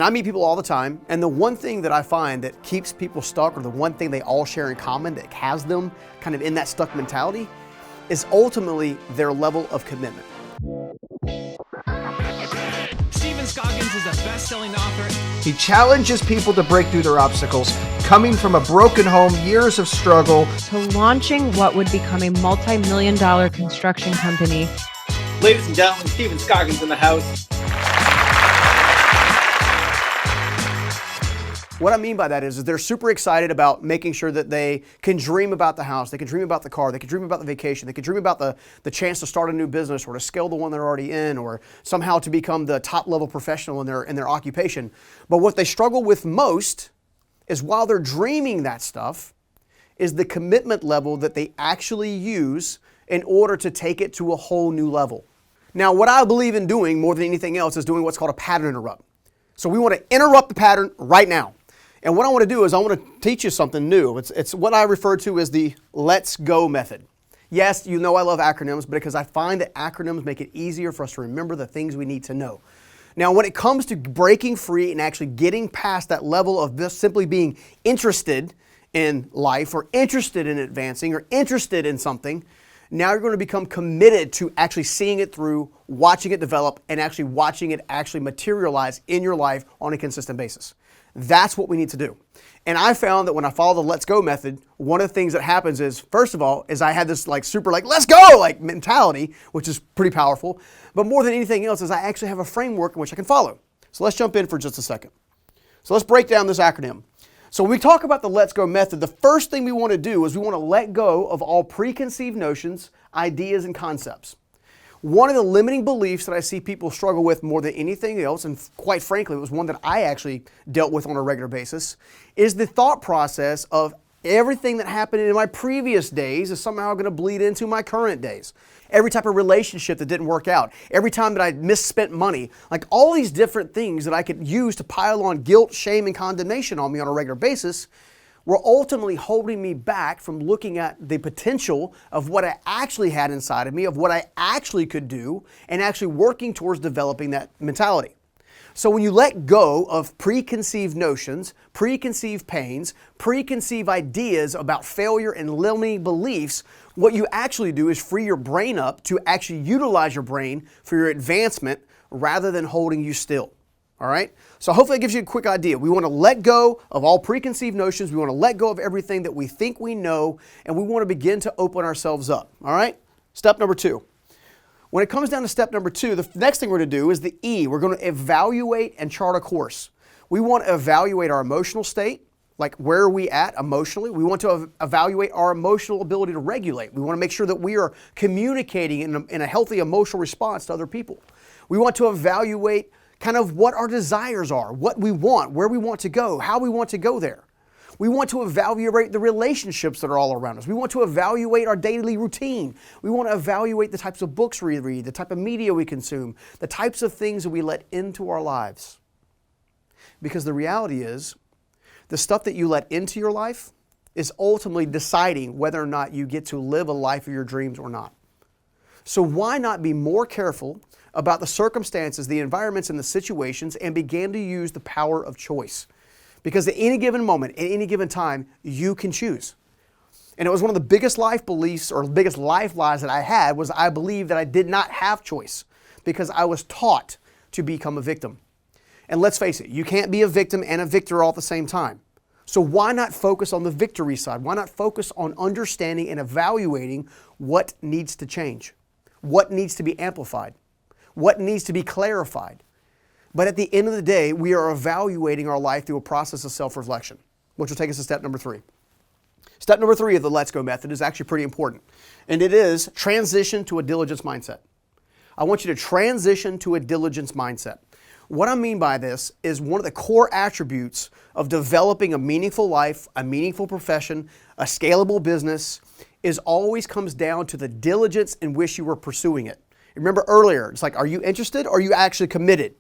I meet people all the time, and the one thing that I find that keeps people stuck, or the one thing they all share in common that has them kind of in that stuck mentality, is ultimately their level of commitment. Scoggins is a best-selling author. He challenges people to break through their obstacles, coming from a broken home, years of struggle, to launching what would become a multi-million-dollar construction company. Ladies and gentlemen, Scoggins in the house. What I mean by that is they're super excited about making sure that they can dream about the house, they can dream about the car, they can dream about the vacation, they can dream about the chance to start a new business or to scale the one they're already in, or somehow to become the top level professional in their occupation. But what they struggle with most is, while they're dreaming that stuff, is the commitment level that they actually use in order to take it to a whole new level. Now, what I believe in doing more than anything else is doing what's called a pattern interrupt. So we want to interrupt the pattern right now. And what I want to do is I want to teach you something new. It's what I refer to as the let's go method. Yes, you know I love acronyms because I find that acronyms make it easier for us to remember the things we need to know. Now, when it comes to breaking free and actually getting past that level of just simply being interested in life, or interested in advancing, or interested in something, now you're going to become committed to actually seeing it through, watching it develop, and actually watching it actually materialize in your life on a consistent basis. That's what we need to do. And I found that when I follow the let's go method, one of the things that happens is, first of all, is I had this super let's go mentality, which is pretty powerful. But more than anything else is I actually have a framework in which I can follow. So let's jump in for just a second. So let's break down this acronym. So when we talk about the let's go method, the first thing we want to do is we want to let go of all preconceived notions, ideas, and concepts. One of the limiting beliefs that I see people struggle with more than anything else, and quite frankly, it was one that I actually dealt with on a regular basis, is the thought process of everything that happened in my previous days is somehow going to bleed into my current days. Every type of relationship that didn't work out, every time that I misspent money, all these different things that I could use to pile on guilt, shame, and condemnation on me on a regular basis were ultimately holding me back from looking at the potential of what I actually had inside of me, of what I actually could do, and actually working towards developing that mentality. So when you let go of preconceived notions, preconceived pains, preconceived ideas about failure and limiting beliefs, what you actually do is free your brain up to actually utilize your brain for your advancement rather than holding you still. All right? So hopefully it gives you a quick idea. We want to let go of all preconceived notions. We want to let go of everything that we think we know, and we want to begin to open ourselves up. All right? Step number 2. When it comes down to step number 2, the next thing we're going to do is the E. We're going to evaluate and chart a course. We want to evaluate our emotional state, where are we at emotionally. We want to evaluate our emotional ability to regulate. We want to make sure that we are communicating in a healthy emotional response to other people. We want to evaluate kind of what our desires are, what we want, where we want to go, how we want to go there. We want to evaluate the relationships that are all around us. We want to evaluate our daily routine. We want to evaluate the types of books we read, the type of media we consume, the types of things that we let into our lives. Because the reality is, the stuff that you let into your life is ultimately deciding whether or not you get to live a life of your dreams or not. So why not be more careful about the circumstances, the environments, and the situations, and begin to use the power of choice? Because at any given moment, at any given time, you can choose. And it was one of the biggest life beliefs or biggest life lies that I had was I believed that I did not have choice because I was taught to become a victim. And let's face it, you can't be a victim and a victor all at the same time. So why not focus on the victory side? Why not focus on understanding and evaluating what needs to change? What needs to be amplified? What needs to be clarified? But at the end of the day, we are evaluating our life through a process of self-reflection, which will take us to step number 3. Step number 3 of the Let's Go method is actually pretty important, and it is transition to a diligence mindset. I want you to transition to a diligence mindset. What I mean by this is one of the core attributes of developing a meaningful life, a meaningful profession, a scalable business is always comes down to the diligence in which you were pursuing it. Remember earlier, it's are you interested or are you actually committed?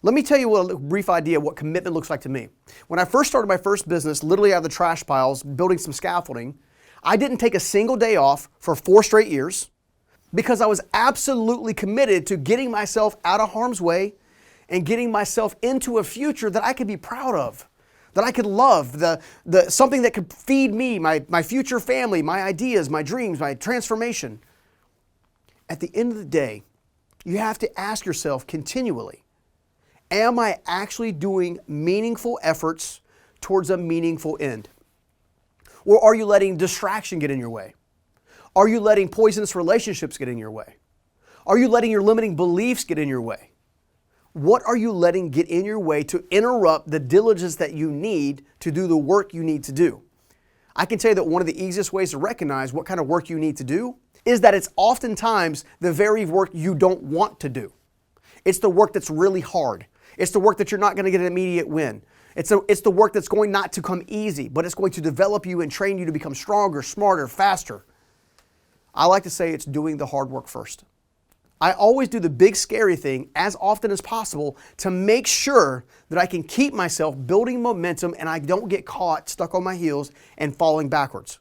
Let me tell you a brief idea of what commitment looks like to me. When I first started my first business, literally out of the trash piles, building some scaffolding, I didn't take a single day off for 4 straight years because I was absolutely committed to getting myself out of harm's way and getting myself into a future that I could be proud of, that I could love, something that could feed me, my future family, my ideas, my dreams, my transformation. At the end of the day, you have to ask yourself continually, am I actually doing meaningful efforts towards a meaningful end? Or are you letting distraction get in your way? Are you letting poisonous relationships get in your way? Are you letting your limiting beliefs get in your way? What are you letting get in your way to interrupt the diligence that you need to do the work you need to do? I can tell you that one of the easiest ways to recognize what kind of work you need to do is that it's oftentimes the very work you don't want to do. It's the work that's really hard. It's the work that you're not going to get an immediate win. It's the work that's going not to come easy, but it's going to develop you and train you to become stronger, smarter, faster. I like to say it's doing the hard work first. I always do the big scary thing as often as possible to make sure that I can keep myself building momentum and I don't get caught stuck on my heels and falling backwards.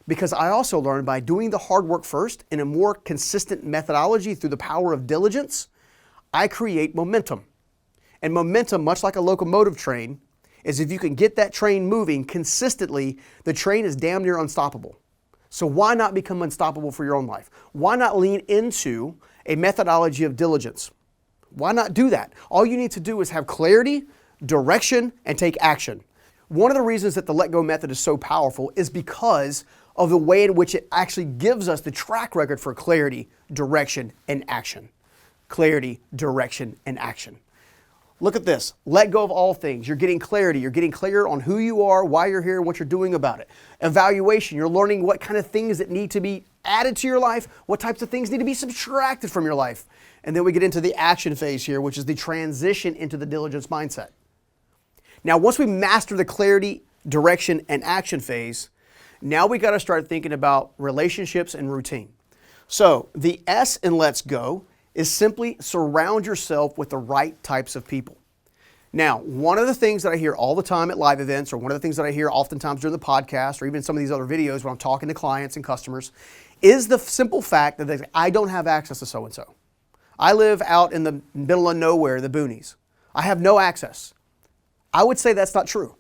Because I also learned by doing the hard work first in a more consistent methodology through the power of diligence, I create momentum. And momentum, much like a locomotive train, is if you can get that train moving consistently, the train is damn near unstoppable. So why not become unstoppable for your own life? Why not lean into a methodology of diligence? Why not do that? All you need to do is have clarity, direction, and take action. One of the reasons that the Let Go method is so powerful is because of the way in which it actually gives us the track record for clarity, direction, and action. Clarity, direction, and action. Look at this. Let go of all things. You're getting clarity. You're getting clear on who you are, why you're here, and what you're doing about it. Evaluation. You're learning what kind of things that need to be added to your life, what types of things need to be subtracted from your life. And then we get into the action phase here, which is the transition into the diligence mindset. Now, once we master the clarity, direction, and action phase, now we got to start thinking about relationships and routine. So the S in Let's Go is simply surround yourself with the right types of people. Now, one of the things that I hear all the time at live events, or one of the things that I hear oftentimes during the podcast, or even some of these other videos when I'm talking to clients and customers, is the simple fact that they say, I don't have access to so-and-so. I live out in the middle of nowhere, the boonies. I have no access. I would say that's not true.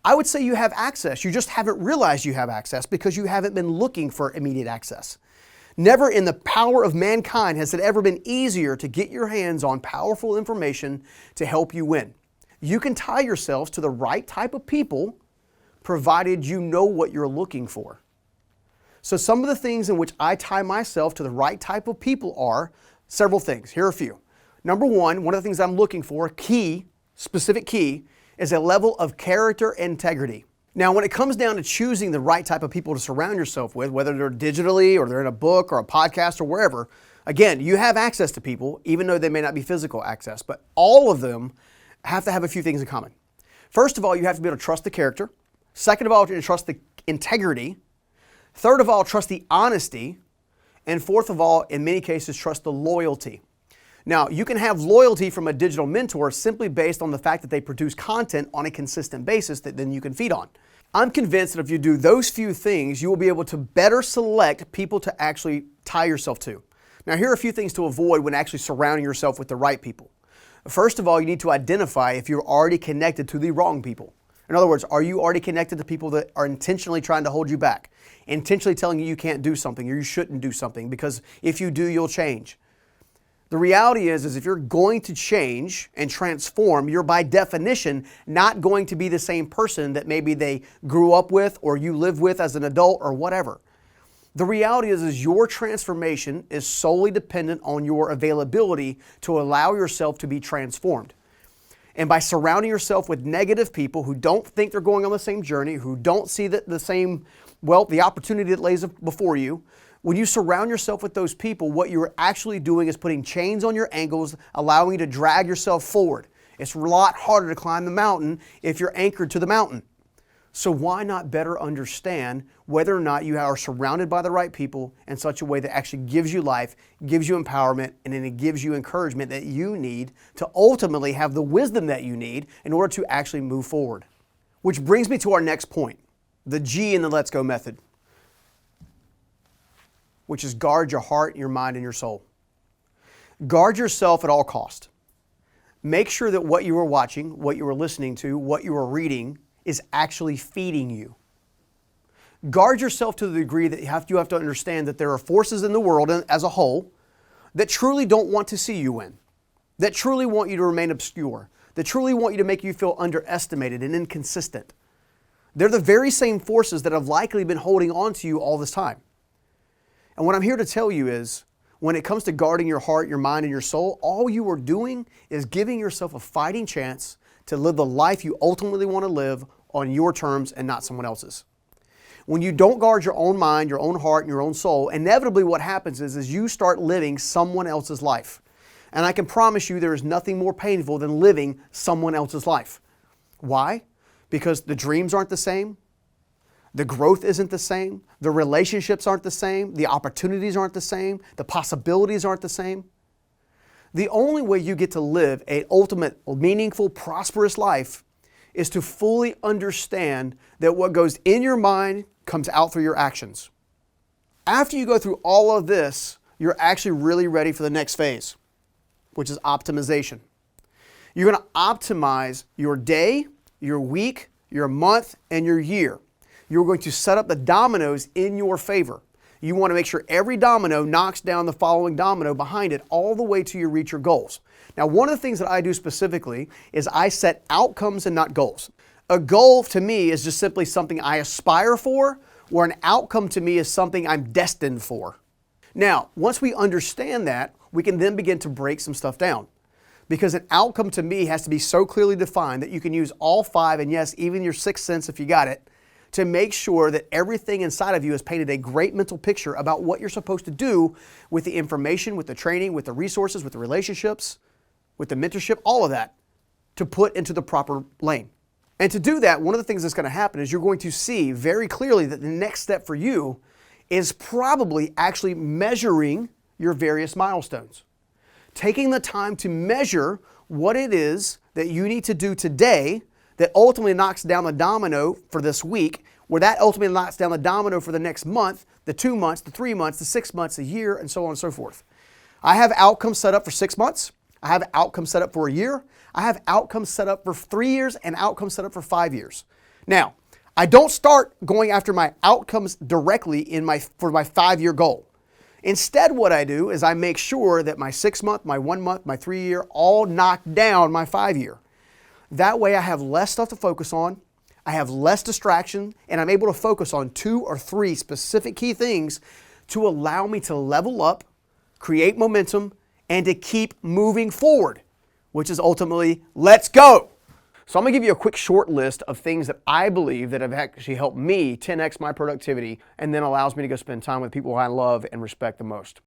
I would say you have access. You just haven't realized you have access because you haven't been looking for immediate access. Never in the power of mankind has it ever been easier to get your hands on powerful information to help you win. You can tie yourselves to the right type of people provided you know what you're looking for. So some of the things in which I tie myself to the right type of people are several things. Here are a few. Number one of the things I'm looking for, specific key, is a level of character and integrity. Now, when it comes down to choosing the right type of people to surround yourself with, whether they're digitally or they're in a book or a podcast or wherever, again, you have access to people, even though they may not be physical access, but all of them have to have a few things in common. First of all, you have to be able to trust the character. Second of all, you trust the integrity. Third of all, trust the honesty. And fourth of all, in many cases, trust the loyalty. Now, you can have loyalty from a digital mentor simply based on the fact that they produce content on a consistent basis that then you can feed on. I'm convinced that if you do those few things, you will be able to better select people to actually tie yourself to. Now, here are a few things to avoid when actually surrounding yourself with the right people. First of all, you need to identify if you're already connected to the wrong people. In other words, are you already connected to people that are intentionally trying to hold you back, intentionally telling you you can't do something or you shouldn't do something because if you do, you'll change? The reality is if you're going to change and transform, you're by definition not going to be the same person that maybe they grew up with or you live with as an adult or whatever. The reality is your transformation is solely dependent on your availability to allow yourself to be transformed. And by surrounding yourself with negative people who don't think they're going on the same journey, who don't see the opportunity that lays before you, when you surround yourself with those people, what you're actually doing is putting chains on your ankles, allowing you to drag yourself forward. It's a lot harder to climb the mountain if you're anchored to the mountain. So why not better understand whether or not you are surrounded by the right people in such a way that actually gives you life, gives you empowerment, and then it gives you encouragement that you need to ultimately have the wisdom that you need in order to actually move forward. Which brings me to our next point, the G in the Let's Go method, which is guard your heart, your mind, and your soul. Guard yourself at all cost. Make sure that what you are watching, what you are listening to, what you are reading is actually feeding you. Guard yourself to the degree that you have to understand that there are forces in the world as a whole that truly don't want to see you win, that truly want you to remain obscure, that truly want you to make you feel underestimated and inconsistent. They're the very same forces that have likely been holding on to you all this time. And what I'm here to tell you is, when it comes to guarding your heart, your mind, and your soul, all you are doing is giving yourself a fighting chance to live the life you ultimately want to live on your terms and not someone else's. When you don't guard your own mind, your own heart, and your own soul, inevitably what happens is you start living someone else's life. And I can promise you there is nothing more painful than living someone else's life. Why? Because the dreams aren't the same, the growth isn't the same, the relationships aren't the same, the opportunities aren't the same, the possibilities aren't the same. The only way you get to live an ultimate, meaningful, prosperous life is to fully understand that what goes in your mind comes out through your actions. After you go through all of this, you're actually really ready for the next phase, which is optimization. You're going to optimize your day, your week, your month, and your year. You're going to set up the dominoes in your favor. You want to make sure every domino knocks down the following domino behind it all the way till you reach your goals. Now, one of the things that I do specifically is I set outcomes and not goals. A goal to me is just simply something I aspire for, where an outcome to me is something I'm destined for. Now, once we understand that, we can then begin to break some stuff down. Because an outcome to me has to be so clearly defined that you can use all five, and yes, even your sixth sense if you got it, to make sure that everything inside of you has painted a great mental picture about what you're supposed to do with the information, with the training, with the resources, with the relationships, with the mentorship, all of that, to put into the proper lane. And to do that, one of the things that's going to happen is you're going to see very clearly that the next step for you is probably actually measuring your various milestones. Taking the time to measure what it is that you need to do today that ultimately knocks down the domino for this week, where that ultimately knocks down the domino for the next month, the 2 months, the 3 months, the 6 months, a year, and so on and so forth. I have outcomes set up for 6 months. I have outcomes set up for a year. I have outcomes set up for 3 years and outcomes set up for 5 years. Now, I don't start going after my outcomes directly for my 5-year goal. Instead, what I do is I make sure that my 6 month, my 1 month, my 3 year all knock down my 5 year. That way I have less stuff to focus on, I have less distraction, and I'm able to focus on 2 or 3 specific key things to allow me to level up, create momentum, and to keep moving forward, which is ultimately, let's go. So I'm going to give you a quick short list of things that I believe that have actually helped me 10x my productivity and then allows me to go spend time with people I love and respect the most.